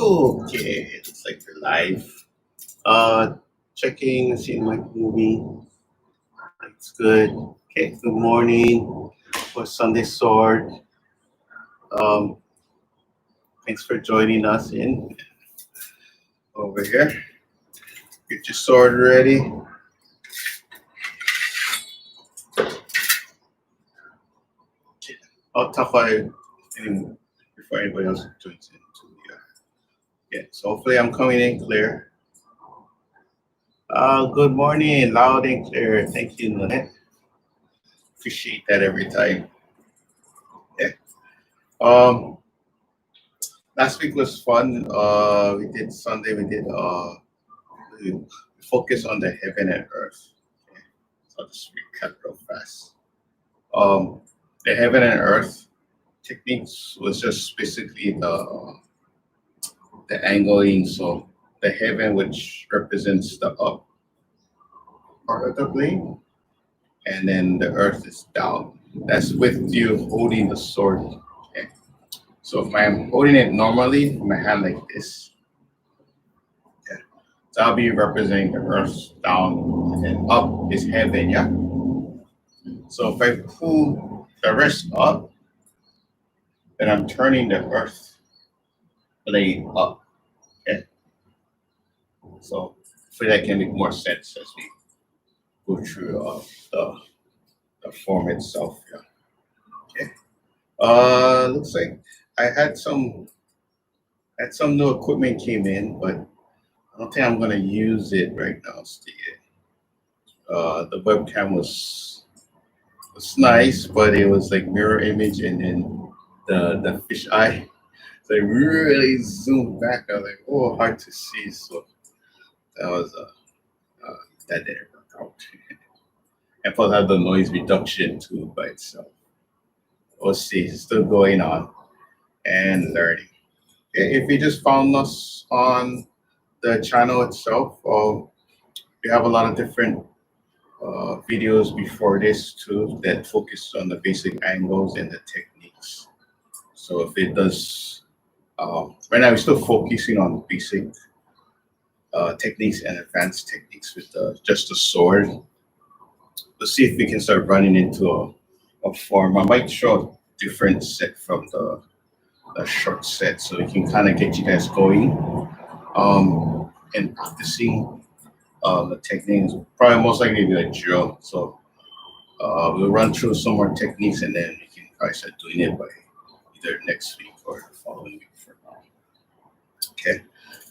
Okay, it looks like we're live. Uh, Checking, seeing my movie. It's good. Okay, good morning for Sunday Sword. Um, Thanks for joining us in over here. Get your sword ready. I'll talk about it before anybody else joins in. Yeah, so hopefully I'm coming in clear. Good morning, loud and clear. Thank you, Lynette. Appreciate that every time. Yeah. Um, Last week was fun. We did Sunday. We focused on the heaven and earth. Okay. So I'll just recap real fast. Um, the heaven and earth techniques was just basically the angling. So the heaven, which represents the up part of the plane, and then the earth is down. That's with you holding the sword. Okay. So if I'm holding it normally, my hand like this, yeah. So I'll be representing the earth down and up is heaven, yeah. So if I pull the wrist up, then I'm turning the earth blade up. Okay. So for that can make more sense as we go through the form itself. Yeah. Okay. Looks like I had some new equipment came in, but I don't think I'm gonna use it right now, Steve. The webcam was nice, but it was like mirror image and then the fish eye. So I really zoomed back. I was like, oh, hard to see. So that was that didn't work out. And plus, I had the noise reduction too by itself. We'll see. It's still going on and learning. Okay, if you just found us on the channel itself, we have a lot of different videos before this too that focus on the basic angles and the techniques. So if it does, right now we're still focusing on basic techniques and advanced techniques with just the sword. Let's see if we can start running into a form. I might show a different set from the short set so we can kind of get you guys going and practicing the techniques. Probably most likely be a drill. So we'll run through some more techniques and then we can probably start doing it by either next week or the following week for now. Okay.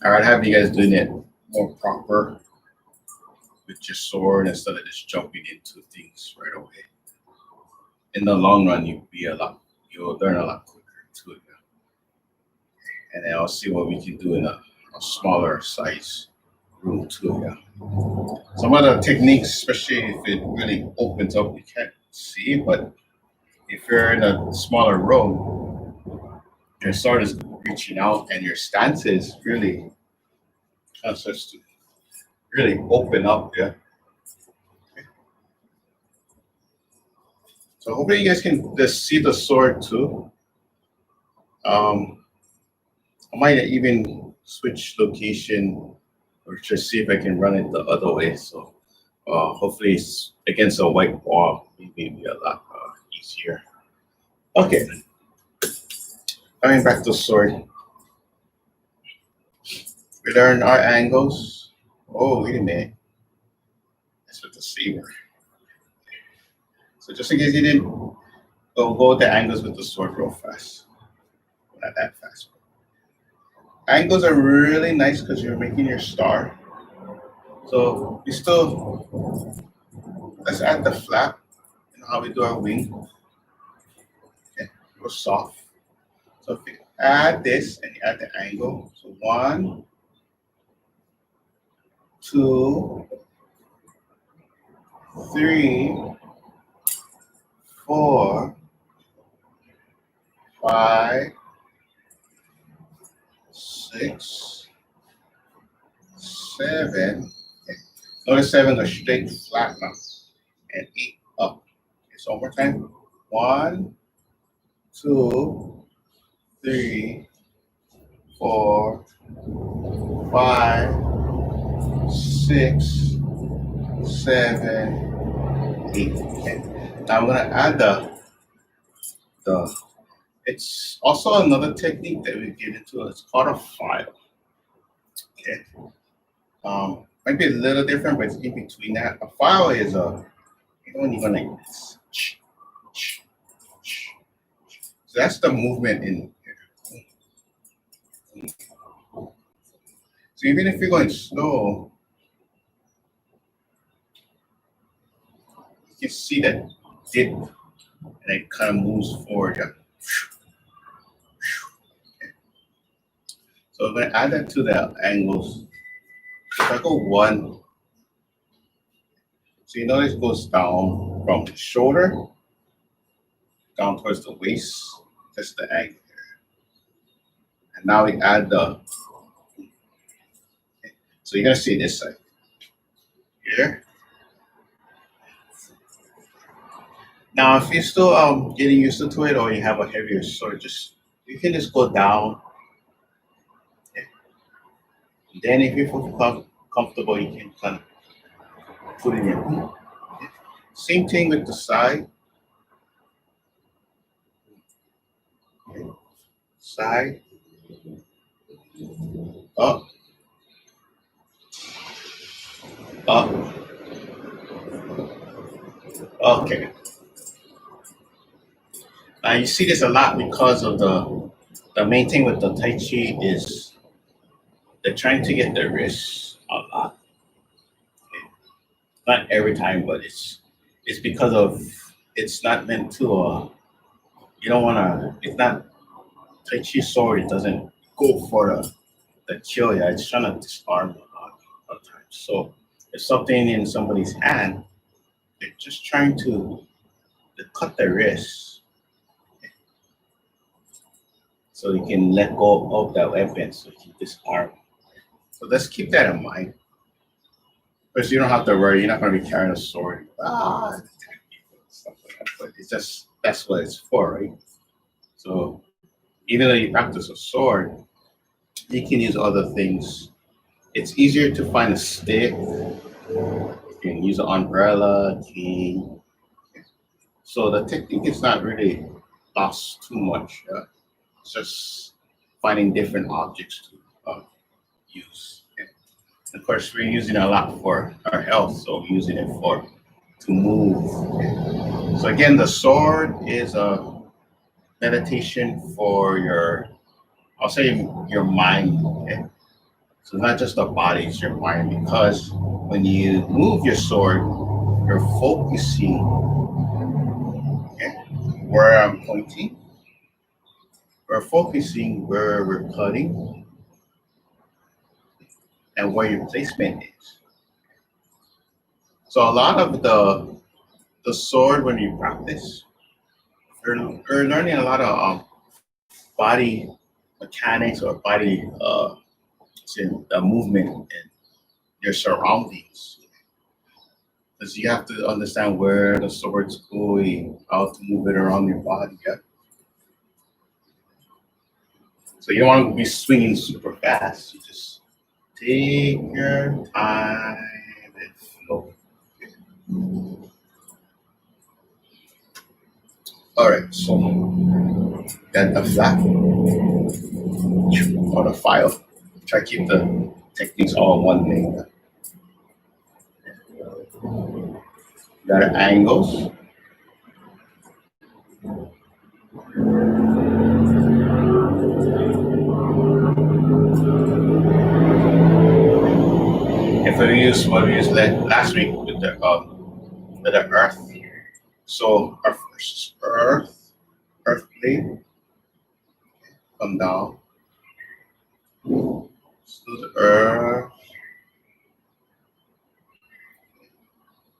All right, have you guys doing it more proper with your sword instead of just jumping into things right away. In the long run, you'll learn a lot quicker too. Yeah. And then I'll see what we can do in a smaller size room too. Yeah. Some of the techniques, especially if it really opens up, you can't see, but if you're in a smaller room, your sword is reaching out and your stance is really starts to really open up. Yeah. So hopefully you guys can just see the sword too. I might even switch location or just see if I can run it the other way. So hopefully it's against a white wall, maybe be a lot easier. Okay, coming back to sword. We learn our angles. Oh, wait a minute. That's with the saber. So just in case you didn't go with the angles with the sword real fast. Not that fast. Angles are really nice because you're making your star. So we still, let's add the flap and how we do our wing. Okay, real soft. So if you add this and you add the angle, so 1, 2, 3, 4, 5, 6, 7. Okay. Notice 7 are straight flat now, and 8 up. Okay, so one more time. 1, 2, 3, 4, 5, 6, 7, 8. Okay. Now I'm gonna add the it's also another technique that we get into. It's called a file. Okay. Might be a little different, but it's in between that. A file is when you're going like this. So that's the movement in here. So even if you're going slow, you can see that dip and it kind of moves forward. Yeah. Okay. So I'm going to add that to the angles. If I go 1, so you notice it goes down from the shoulder down towards the waist. That's the angle here. And now we add the, okay. So you're going to see this side here. Now, if you're still getting used to it, or you have a heavier sword, you can just go down. Okay. Then, if you feel comfortable, you can kind of put it in. Okay. Same thing with the side. Okay. Side, up, up. Okay. Now you see this a lot because of the main thing with the Tai Chi is they're trying to get the wrist a lot. Okay. Not every time, but it's because of it's not meant to. You don't want to. It's not Tai Chi sword. It doesn't go for the kill. Yeah, it's trying to disarm a lot of times. So if something in somebody's hand, they're just trying to cut the wrist so you can let go of that weapon so you can disarm. So let's keep that in mind. Because you don't have to worry, you're not going to be carrying a sword. Attack people, stuff like that. But it's just, that's what it's for, right? So even though you practice a sword, you can use other things. It's easier to find a stick. You can use an umbrella, cane. So the technique is not really lost too much. It's just finding different objects to use. Okay. Of course, we're using it a lot for our health, so we're using it to move. Okay. So again, the sword is a meditation for I'll say your mind. Okay. So not just the body, it's your mind, because when you move your sword, you're focusing, okay, where I'm pointing. We're focusing where we're cutting and where your placement is. So a lot of the sword, when you practice, you're learning a lot of body mechanics or body the movement and your surroundings. Because you have to understand where the sword's going, how to move it around your body. Yeah? So you don't want to be swinging super fast. You just take your time and flow. All right, so got the flap or the file. Try to keep the techniques all in one thing. Got the angles. If we use what we used last week with the earth. So our first is earth plate, come down. So the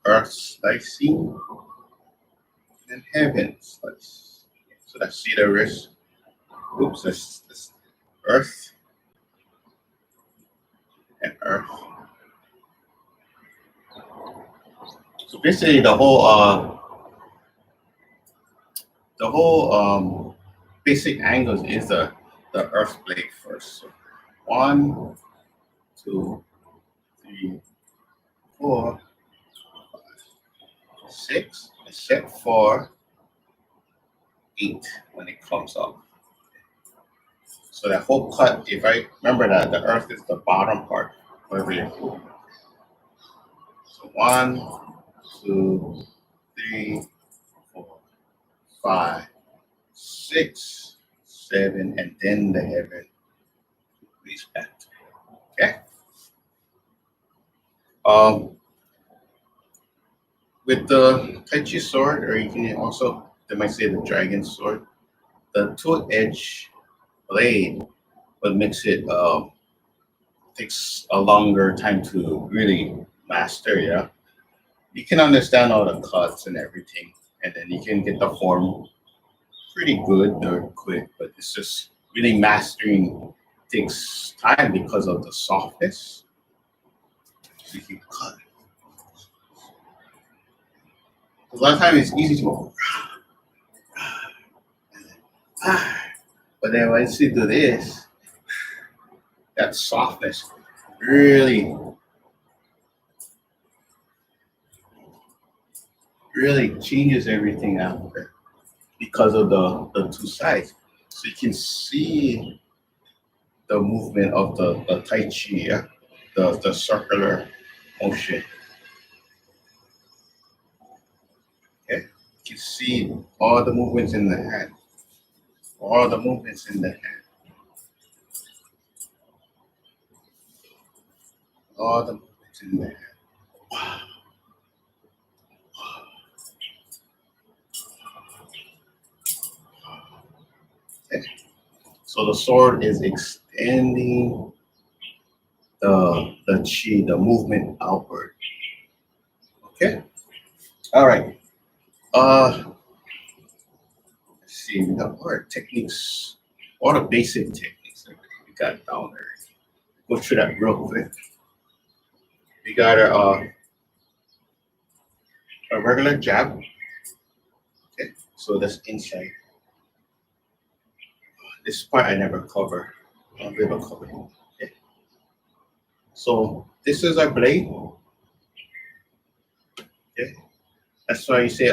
earth slicing, and heaven slice. So that's see the wrist. Oops, that's earth and earth. So basically the whole basic angles is the the earth blade first. So 1, 2, 3, 4, 6, except for 8 when it comes up. So that whole cut, if I remember that the earth is the bottom part, wherever you go. So 1, 2, 3, 4, 5, 6, 7, and then the heaven reach back. Okay. With the Tai Chi sword, or you can also, they might say the dragon sword, the two-edge blade, what makes it takes a longer time to really master. Yeah, you can understand all the cuts and everything, and then you can get the form pretty good or quick. But it's just really mastering takes time because of the softness. So you can cut. A lot of times it's easy to go, but then once you do this, that softness really, really changes everything out there because of the two sides. So you can see the movement of the Tai Chi, yeah? The circular motion. Okay? You can see all the movements in the hand. All the movements in the hand. All the movements in the hand. Okay. So the sword is extending the chi, the movement outward. Okay? All right. Let's see, we got our techniques, all the basic techniques that we got down there. Go through that real quick. We got a regular jab. Okay, so that's inside. This part I never cover. We will cover it. Okay. So this is our blade. Okay. That's why you say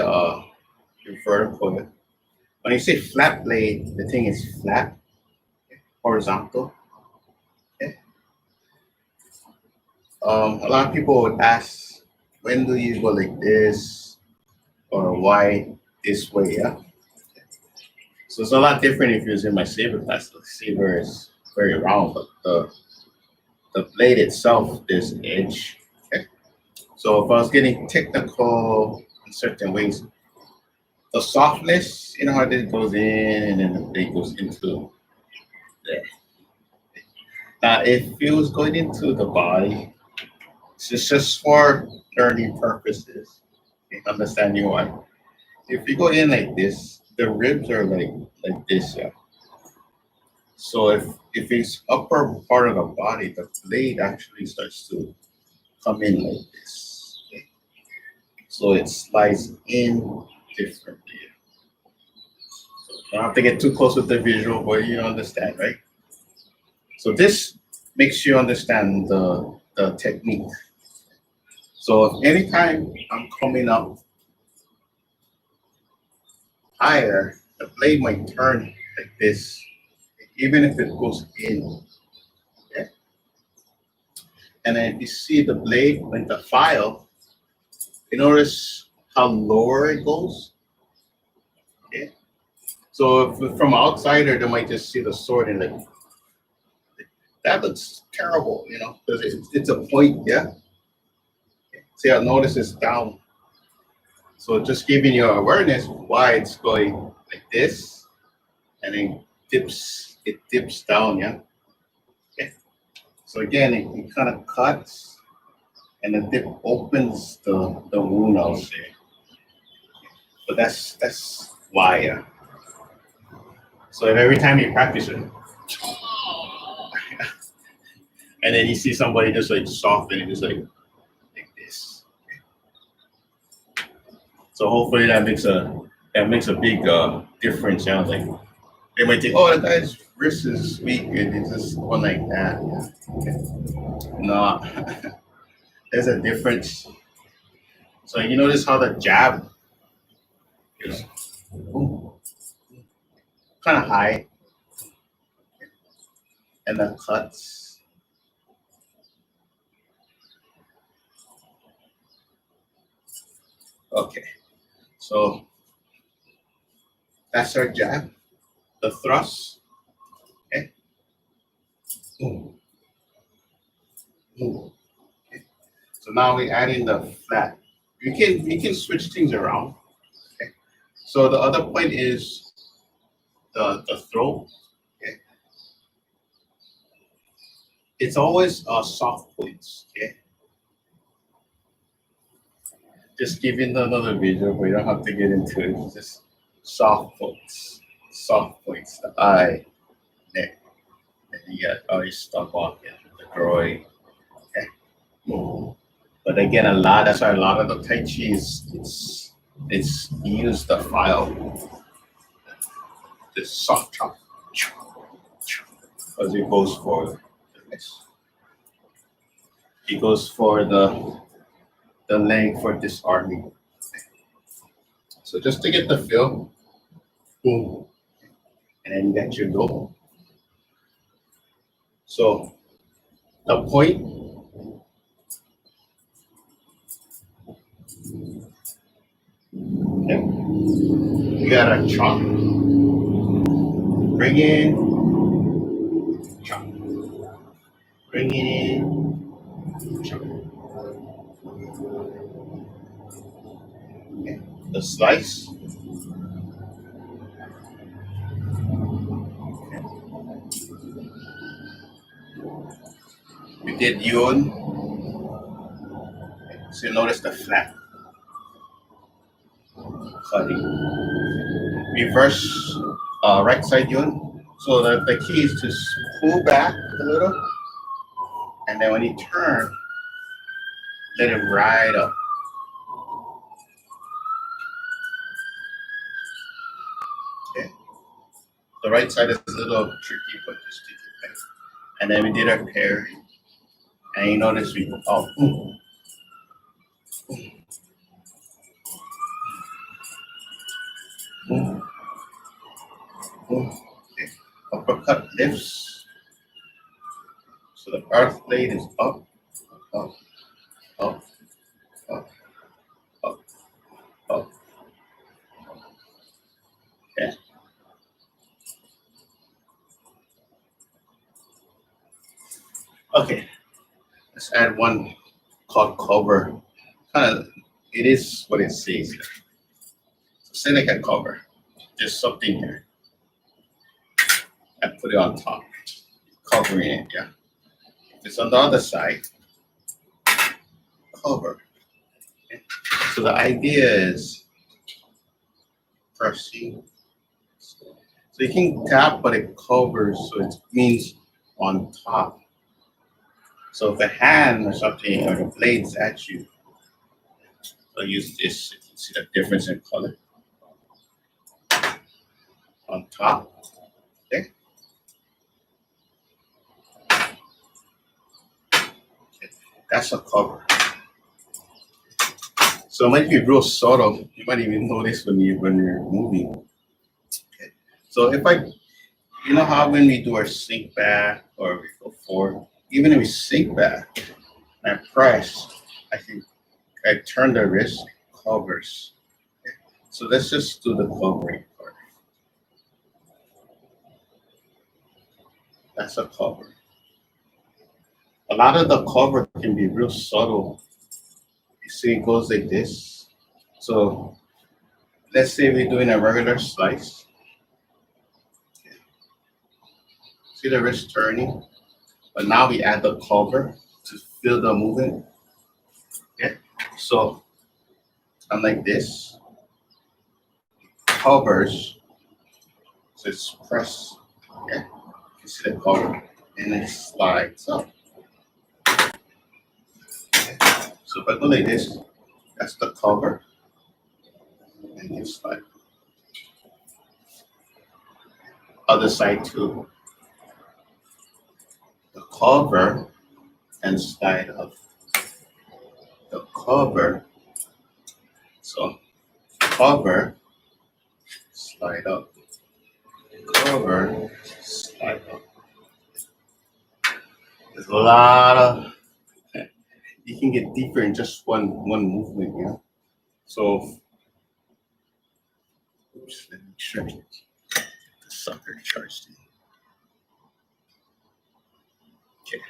vertical. When you say flat blade, the thing is flat, okay, horizontal. Okay. A lot of people would ask, when do you go like this, or why this way? Yeah. So it's a lot different if you're using my saber class. The saber is very round, but the blade itself is edge. Okay. So if I was getting technical in certain ways, the softness, you know how it goes in and then the blade goes into there. Now, if it was going into the body, it's just for learning purposes, okay, understanding why. If you go in like this, the ribs are like this, yeah. So if it's upper part of the body, the blade actually starts to come in like this. Okay? So it slides in differently. So you don't have to get too close with the visual, but you understand, right? So this makes you understand the technique. So if anytime I'm coming up higher, the blade might turn like this, even if it goes in. Okay? And then if you see the blade with the file, you notice how lower it goes. Okay? So if from outsider, they might just see the sword and like, that looks terrible, you know, because it's a point, yeah. See how notice it's down. So just giving you awareness why it's going like this, and then it dips down, yeah. Okay. So again, it kind of cuts, and the dip opens the wound, I'll say. But that's why, yeah. So if every time you practice it, and then you see somebody just like soften it, just like this. So hopefully that makes a big difference. Sounds like they might think, oh, that guy's wrist is weak and it's just going like that. No, there's a difference. So you notice how the jab is kind of high and the cuts. Okay, so that's our jab, the thrust. Okay. Ooh. Ooh. Okay. So now we add in the flat. You can switch things around. Okay. So the other point is the throw. Okay. It's always soft points. Okay. Just giving another video, but you don't have to get into it. It's just soft points. Soft points. The eye, neck, and you got all your stomach and the groin. Okay. But again, that's why a lot of the Tai Chi it's use the file, this soft chop, because it goes for this. It goes for the leg for disarming. So just to get the feel, boom, and then you get your go. So the point, okay, you gotta chop, bring in, chop, bring it in, chop. Okay. The slice, we did yun, so you notice the flat cutting. Reverse right side yun. So the key is to pull back a little, and then when you turn, let it ride up. Okay. The right side is a little tricky, but just take it back. And then we did our pair, and you notice we go up. Boom, boom, boom. Okay. Uppercut lifts. So the earth blade is up, up, up, up, up, up. Okay. Okay. Let's add one called cover. Kind of, it is what it says. So say like a cover. There's something here. I put it on top, covering it. Yeah. If it's on the other side, cover. Okay. So the idea is pressing. So you can tap, but it covers, so it means on top. So if the hand or something or the blades at you, I'll use this. You can see the difference in color. On top. Okay. That's a cover. So it might be real subtle. You might even notice when you're moving. Okay. So if you know how when we do our sink back or we go forward, even if we sink back, I press, I turn the wrist, covers. Okay. So let's just do the covering part. That's a cover. A lot of the cover can be real subtle. You see, it goes like this. So let's say we're doing a regular slice. Okay. See the wrist turning, but now we add the cover to feel the movement. Okay. So I'm like this, covers, so it's press. Okay. You see the cover, and it slides up. Okay. So if I go like this, that's the cover, and you slide. Other side too. cover and slide up. The cover, so cover, slide up. Cover, slide up. There's a lot of, you can get deeper in just one movement, yeah. So, oops, let me make sure the sucker charged in. Okay.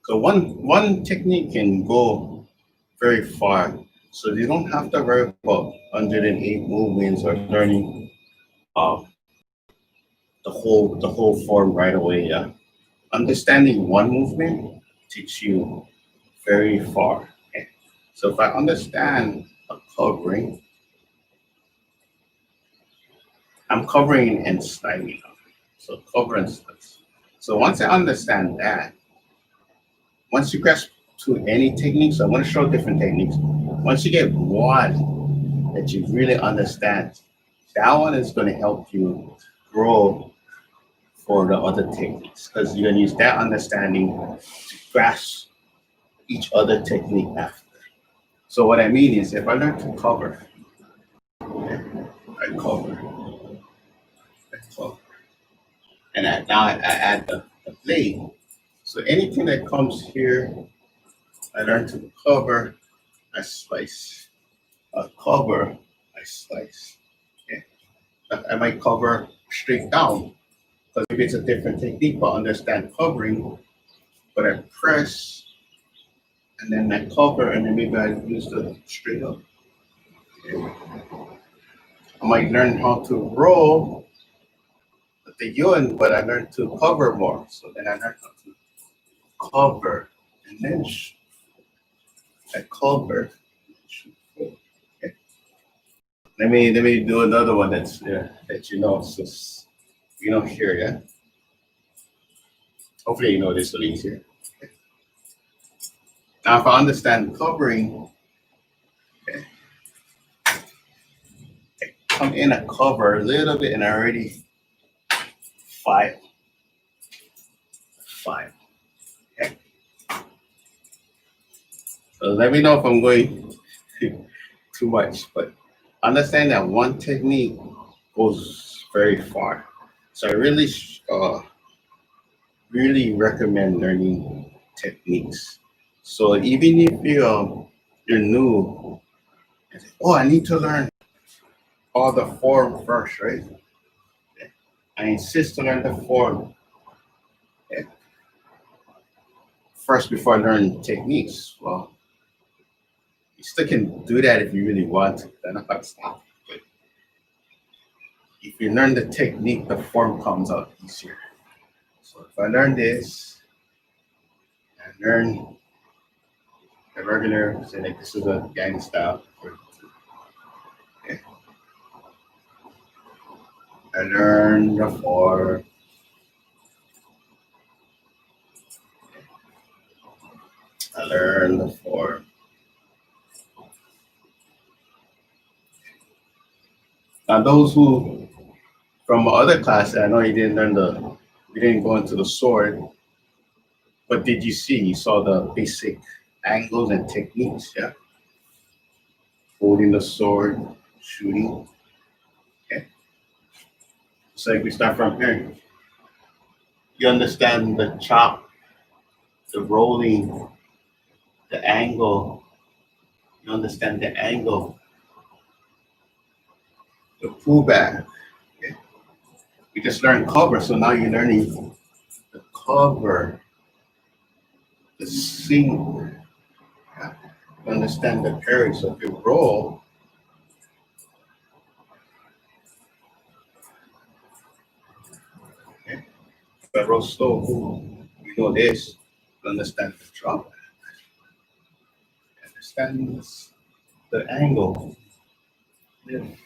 So one technique can go very far. So you don't have to worry about 108 movements or learning uh, the whole form right away. Yeah, understanding one movement takes you very far. Okay? So if I understand a covering, I'm covering and sliding up. So cover and slide. So once I understand that, once you grasp to any techniques, I want to show different techniques. Once you get one that you really understand, that one is going to help you grow for the other techniques because you're going to use that understanding to grasp each other technique after. So what I mean is if I learn to cover, okay, I cover, I cover, and now I add the blade. So anything that comes here, I learn to cover, I slice. Cover, I slice. Okay. I might cover straight down because maybe it's a different technique, but understand covering. But I press and then I cover and then maybe I use the straight up. Okay. I might learn how to roll with the yun, but I learned to cover more. So then I learned how to cover and then I cover. Okay. Let me do another one that's that you know. So you know here, yeah. Hopefully you know this one easier. Okay. Now if I understand covering, okay, I come in a cover a little bit and I already five. Okay. So let me know if I'm going too much, but understand that one technique goes very far. So I really recommend learning techniques. So even if you're new, and say, oh, I need to learn all the form first, right? Okay. I insist to learn the form, okay, first before I learn techniques. Well, you still can do that if you really want to. Then I'm not stop. But if you learn the technique, the form comes out easier. So if I learn this, I learn the regular, say like this is a gang style. Okay. I learn the form. I learn the form. Now those who from other classes, I know you didn't go into the sword, but did you see? You saw the basic angles and techniques, yeah? Holding the sword, shooting. Okay. So if we start from here, you understand the chop, the rolling, the angle. You understand the angle, the pullback. Okay. You just learned cover, so now you're learning the cover, the seam. Yeah. You understand the parry. So if you roll, okay. If I roll slow, you know this. You understand the drop. You understand this, the angle. Yeah. Okay.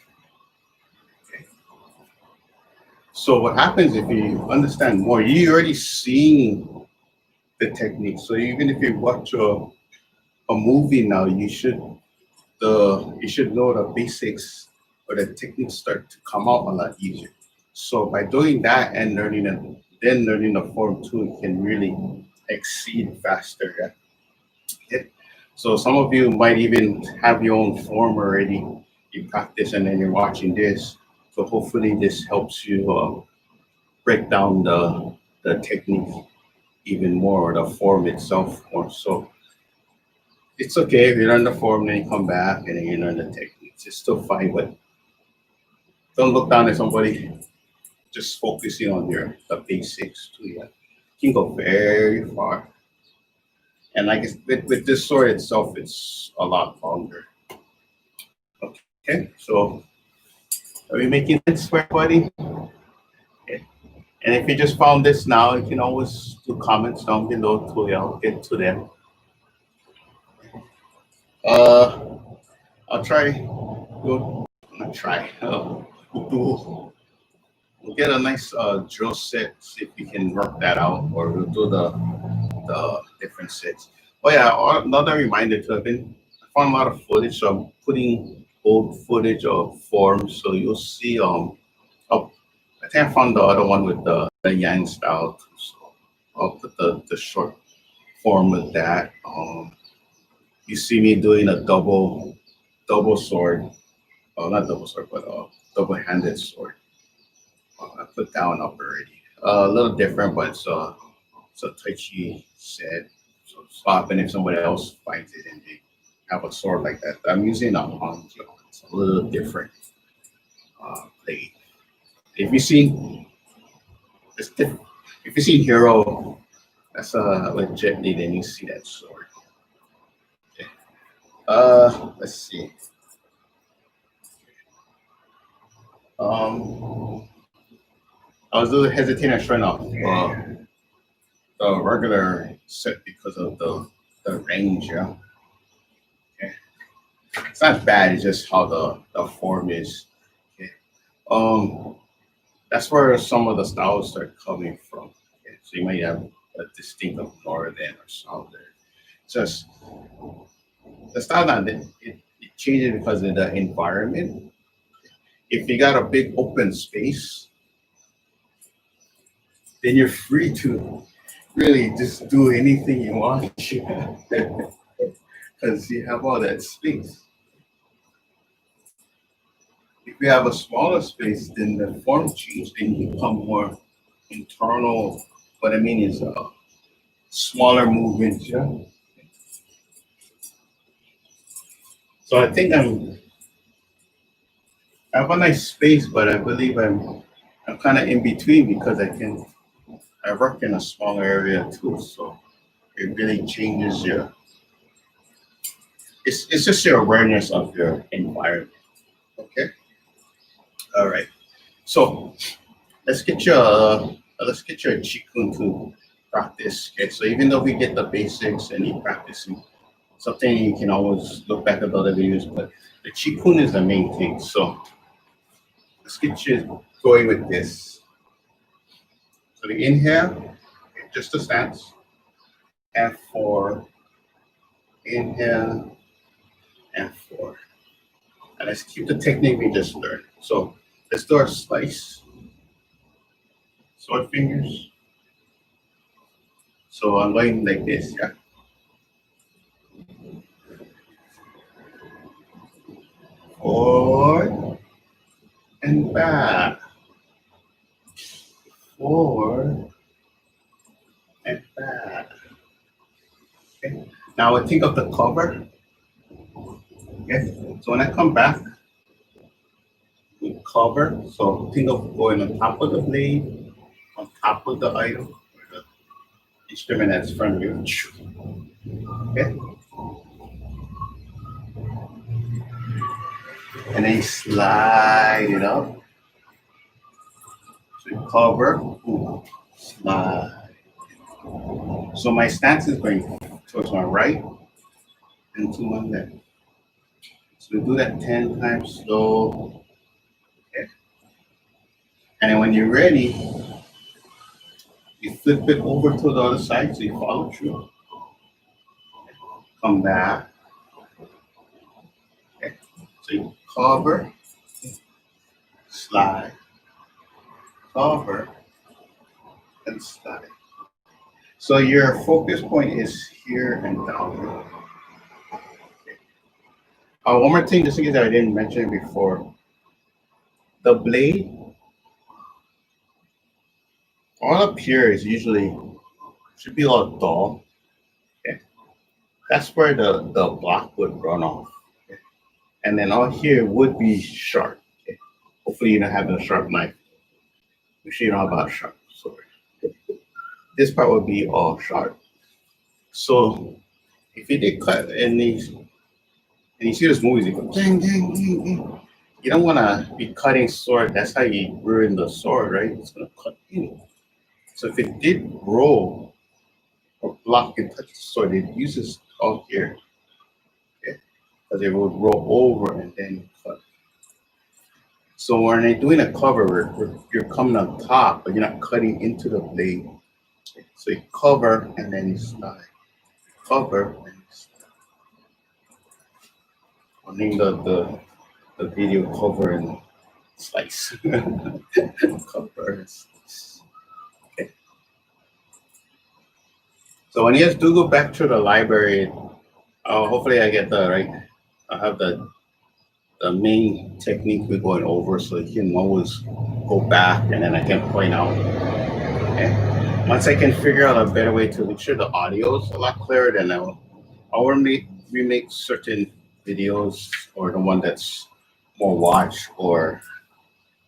So what happens if you understand more? You already seen the technique. So even if you watch a movie now, you should know the basics or the techniques start to come out a lot easier. So by doing that and learning then learning the form too can really exceed faster. Yeah? Okay. So some of you might even have your own form already. You practice and then you're watching this. So hopefully this helps you break down the technique even more, the form itself more. So it's okay if you learn the form, then you come back and then you learn the techniques. It's still fine, but don't look down at somebody. Just focusing on the basics too. Yeah, you can go very far. And like with this sword itself, it's a lot longer. Okay, so are we making sense for everybody? Okay. And if you just found this now, you can always do comments down below too. Yeah, I'll get to them. Uh, I'll try. We'll not try. We'll get a nice drill set. See if we can work that out, or we'll do the different sets. Oh yeah, another reminder too. I found a lot of footage. So I'm putting old footage of forms. So you'll see. Oh, I think I found the other one with the Yang style too. So I'll put the short form with that. You see me doing a double sword. Oh, not double sword, but double-handed sword. I put that one up already. A little different, but it's a Tai Chi set. So it's happen if somebody else finds it and they have a sword like that. I'm using a Hangyo. It's a little different blade. If you see, it's different. If you see Hero, that's a legitly, then you see that sword. Okay. Let's see. I was a little hesitant at trying off the regular set because of the range. Yeah. Okay. It's not bad. It's just how the form is. Okay. Um, that's where some of the styles start coming from. Okay. So you might have a distinct of northern or southern. Just the style not it changes because of the environment. If you got a big open space, then you're free to really just do anything you want because you have all that space. If you have a smaller space, then the form change, then you become more internal. What I mean is smaller movements. Yeah. So I have a nice space, but I believe I'm kind of in between because I work in a smaller area too. So it really changes it's just your awareness of your environment. Okay. All right. So let's get your Qigong to practice. Okay. So even though we get the basics and you practicing, something you can always look back at other videos, but the Qigong is the main thing. So let's get you going with this. So the inhale, okay, just a stance, and four, inhale, and four. And let's keep the technique we just learned. So let's do our slice, sword fingers. So I'm going like this, yeah. Forward and back. Forward and back. Okay. Now I think of the cover. Okay. So when I come back, we cover. So think of going on top of the blade, on top of the item, or the instrument that's in front of you. Okay. And then slide it up. So you cover, ooh, slide. So my stance is going towards my right and to my left. So we do that 10 times slow. Okay. And then when you're ready, you flip it over to the other side so you follow through. Come back. Okay. So you cover, slide, cover, and slide. So your focus point is here and down. One more thing, just in case I didn't mention it before, the blade all up here is usually should be a little dull. Okay. That's where the block would run off. Okay. And then all here would be sharp. Okay. Hopefully you don't have a sharp knife. Make sure you don't have a sharp sword. This part would be all sharp. So if you did cut and you see those movies, you go ding, ding, ding, ding. You don't want to be cutting sword. That's how you ruin the sword, right? It's gonna cut in. So if it did roll or block and touch the sword, it uses all here, okay? Because it would roll over and then cut. So when you're doing a cover, you're coming on top, but you're not cutting into the blade. Okay? So you cover and then you slide. Cover and you slide. I think the video cover and slice. Cover and slice. Okay. So when you guys do go back to the library, hopefully I get the right. I have the main technique we're going over, so you can always go back and then I can point out. Okay. Once I can figure out a better way to make sure the audio is a lot clearer, then I'll remake certain videos, or the one that's more watched, or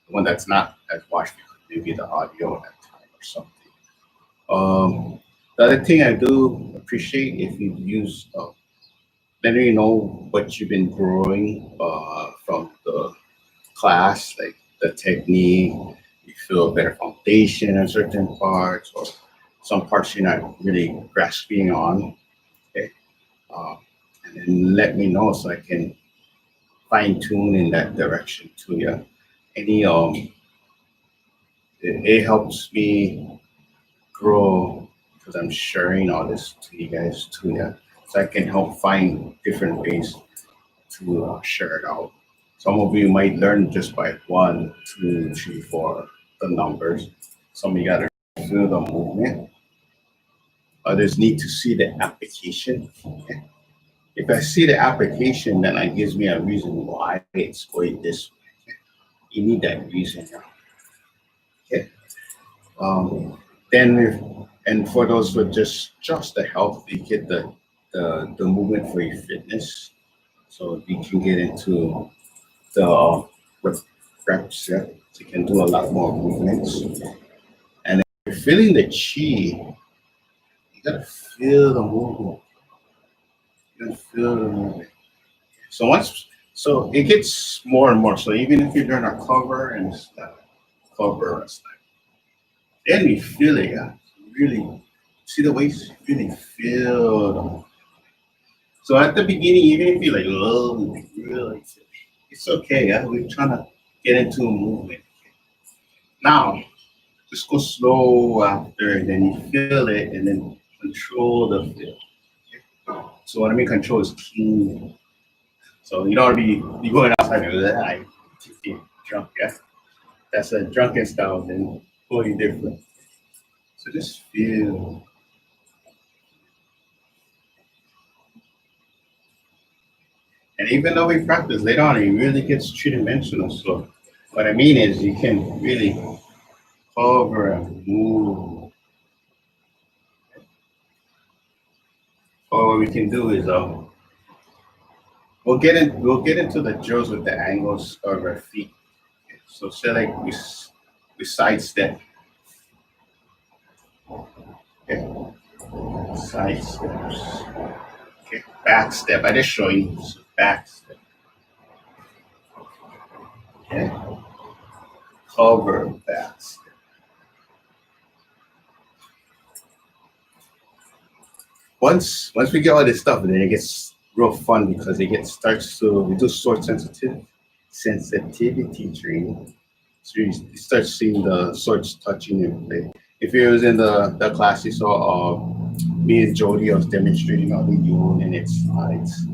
the one that's not as watched because maybe the audio at time or something. The other thing I do appreciate if you use letting you know what you've been growing from the class, like the technique, you feel a better foundation in certain parts, or some parts you're not really grasping on. Okay. And then let me know so I can fine tune in that direction to you. Any it helps me grow because I'm sharing all this to you guys too, yeah. So I can help find different ways to share it out. Some of you might learn just by 1, 2, 3, 4, the numbers. Some of you gotta feel the movement. Others need to see the application. Okay. If I see the application, then it gives me a reason why it's going this way. Okay. You need that reason. Okay. Then and for those with just the health, you get the movement for your fitness. So you can get into the reps, yeah. So you can do a lot more movements. And if you're feeling the chi, you gotta feel the movement. You gotta feel the movement. So it gets more and more. So even if you're doing a cover and stuff, cover and stuff, then you feel it, yeah. Really see the waist, really feel the movement. So at the beginning, even if you're like, oh, really, it's okay. Yeah, we're trying to get into a movement. Now, just go slow after, and then you feel it, and then control the feel. So what I mean, control is key. So you don't want to be going outside and like drunk. Yeah, that's a drunken style, then totally different. So just feel. And even though we practice later on, it really gets three-dimensional. So what I mean is you can really hover and move. Or what we can do is we'll get into the drills with the angles of our feet. Okay. So say like we sidestep. Okay. Side steps. Okay. Back step. I just show you. So back step. Okay. Cover back step. Once we get all this stuff, then it gets real fun because starts to we do sword sensitivity training. So you start seeing the swords touching your play. If you was in the class you saw me and Jody, I was demonstrating how the yun and its sides.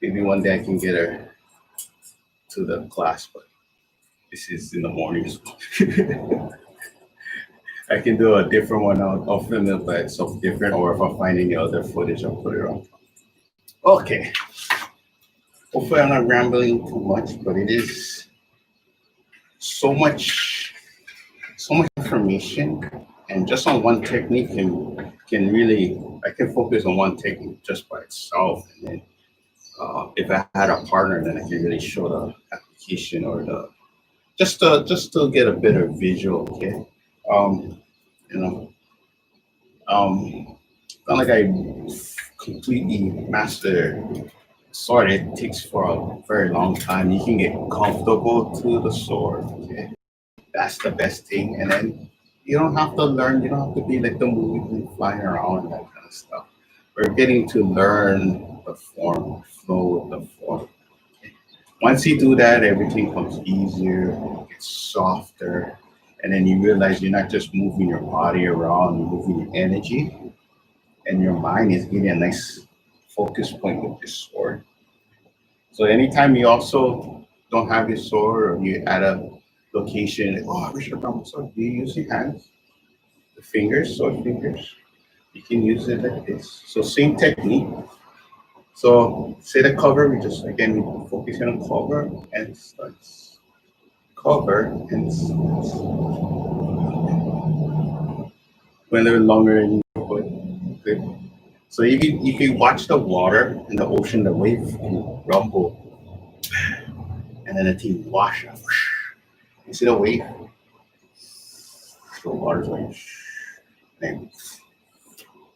Maybe one day I can get her to the class, but this is in the mornings. I can do a different one. I'll film it by itself different, or if I find any other footage, I'll put it on. Okay. Hopefully, I'm not rambling too much, but it is so much, so much information, and just on one technique can really I can focus on one technique just by itself, and then if I had a partner, then I can really show the application or the just to get a better visual. Okay. Um, you know, not like I completely master sword. It takes for a very long time. You can get comfortable to the sword. Okay, that's the best thing. And then you don't have to learn. You don't have to be like the movies and flying around and that kind of stuff. We're getting to learn the form, flow with the form. Once you do that, everything comes easier, it's softer, and then you realize you're not just moving your body around, you're moving your energy, and your mind is getting a nice focus point with your sword. So anytime you also don't have your sword or you're at a location, like, oh, I wish I brought my sword. Do you use your hands, the fingers, sword fingers? You can use it like this. So same technique. So say the cover, we just again we focusing on cover and starts. Cover and starts. Went a little longer than you would. Good. So you can watch the water in the ocean, the wave can rumble, and then the thing wash up. You see the wave? The water's like, and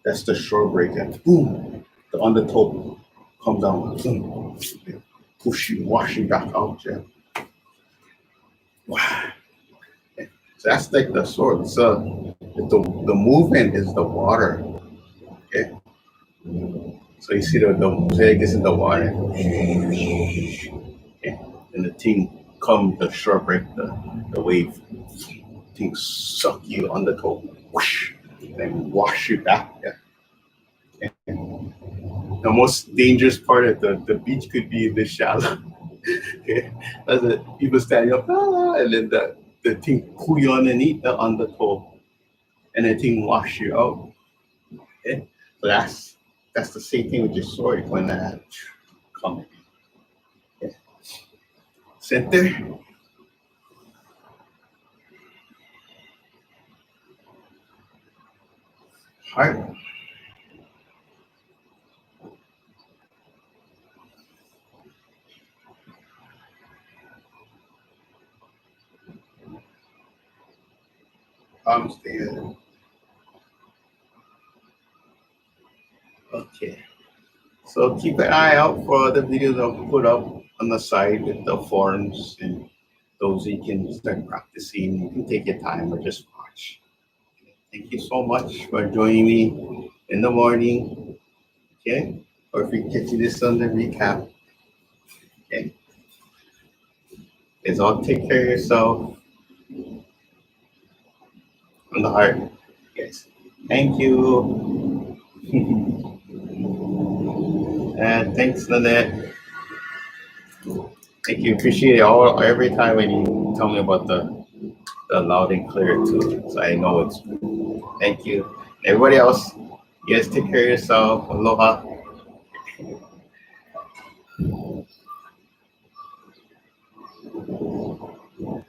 that's the shore break. And boom, the undertow comes down, boom, push you, wash you back out. Yeah. Wow. So that's like the sword. So the movement is the water. Okay. So you see the say it gets in the water. Okay. And the thing come the shore break, the wave thing suck you on the toe. Whoosh, and wash you back. Yeah. And the most dangerous part of the beach could be in the shallow. Okay. That's it. People standing up, and then the thing pull you underneath the undertow, and the thing wash you out. Okay. So that's the same thing with your sword when that come. Okay. Center, heart, palms together. Okay. So keep an eye out for the videos I'll put up on the side with the forms and those you can start practicing. You can take your time or just watch. Thank you so much for joining me in the morning. Okay. Or if you catch this on the recap. Okay. Is all take care of yourself on the heart. Yes. Thank you. And thanks, Lynette. Thank you. Appreciate it all every time when you tell me about the loud and clear too. So I know it's thank you. Everybody else, you guys take care of yourself. Aloha.